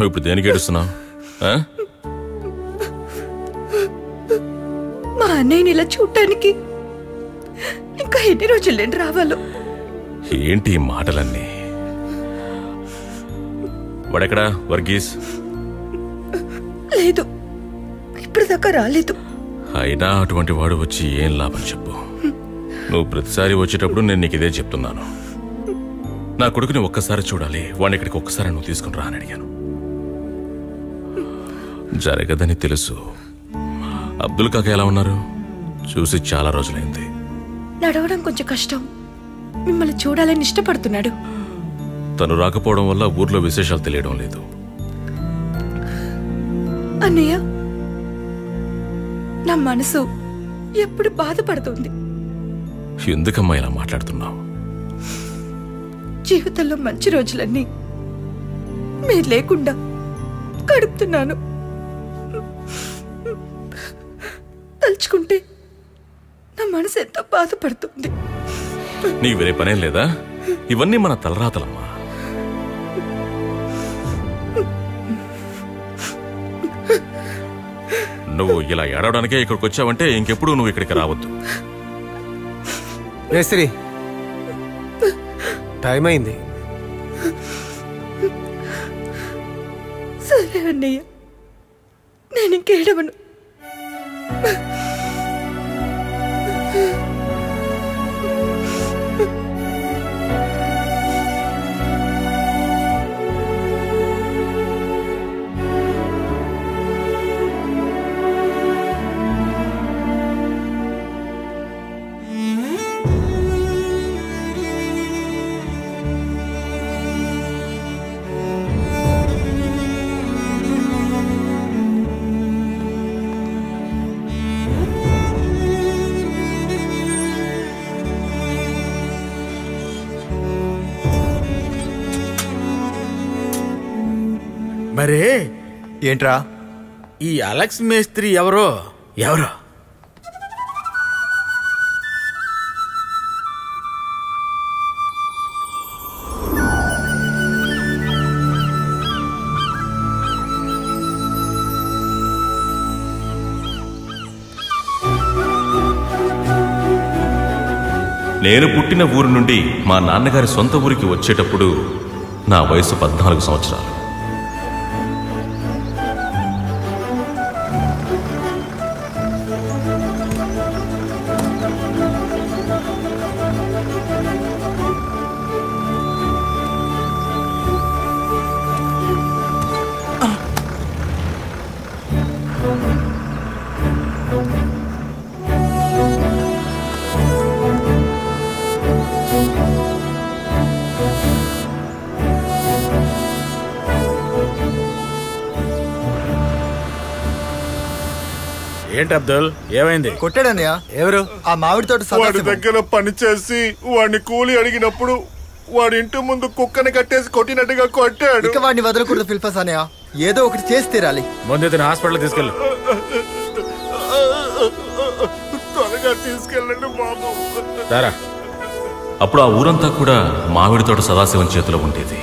ఇప్పుడు దేనికి ఏడుస్తున్నావు? మా అన్నయ్యని ఇలా చూడటానికి ఇంకా ఎన్ని రోజులేండి రావాలో? ఏంటి ఈ మాటలన్నీ? వాడెక్కడా వర్గీస్? లేదు, ఇప్పటిదాకా రాలేదు. అయినా అటువంటి వాడు వచ్చి ఏం లాభం చెప్పు. నువ్వు ప్రతిసారి వచ్చేటప్పుడు నేను నీకు ఇదే చెప్తున్నాను. నా కొడుకుని ఒక్కసారి చూడాలి, వాడిని ఇక్కడికి ఒక్కసారి నువ్వు తీసుకుని రా అని అడిగాను. జరగదని తెలుసు. అబ్దుల్ కాక ఎలా ఉన్నారు? చూసి చాలా రోజులైంది. నడవడం కొంచెం కష్టం. మిమ్మల్ని చూడాలని ఇష్టపడుతున్నాడు. తను రాకపోవడం వల్ల ఊర్లో విశేషాలు తెలియడం లేదు. అన్నయ్య, నా మనసు ఎప్పుడు బాధపడుతుంది. ఎందుకమ్మా ఇలా మాట్లాడుతున్నావు? జీవితంలో మంచి రోజులన్నీ మీరు లేకుండా గడుపుతున్నాను. తలుచుకుంటే నా మనసు ఎంత బాధపడుతుంది. నీకు వేరే పనేం లేదా? ఇవన్నీ మన తలరాతలమ్మా. నువ్వు ఇలా ఏడవడానికే ఇక్కడికి వచ్చావంటే ఇంకెప్పుడు నువ్వు ఇక్కడికి రావద్దు. మేస్త్రి, టైం అయింది. సరే అన్నయ్య, నేను ఇంకేడవను. మరే ఏంట్రా? ఈ అలెక్స్ మేస్త్రి ఎవరో? నేను పుట్టిన ఊరు నుండి మా నాన్నగారి సొంత ఊరికి వచ్చేటప్పుడు నా వయసు 14 సంవత్సరాలు. ఏంటి అబ్దుల్, ఏమైంది? కొట్టాడన్నయ్య. ఎవరు? ఆ మామిడి తోట వాడి దగ్గర పని చేసి వాడిని కూలి అడిగినప్పుడు వాడి ఇంటి ముందు కుక్కని కట్టేసి కొట్టినట్టుగా కొట్టాడు. ఇక వాడిని వదలకూడదు ఫిల్ఫస్ అన్నయ్య. ఏదో ఒకటి చేసి తీరాలి. ముందు ఇతను హాస్పిటల్ తీసుకెళ్ళు. త్వరగా తీసుకెళ్ళండి బాబు. అప్పుడు ఆ ఊరంతా కూడా మామిడి తోట సదాశివం చేతిలో ఉండేది.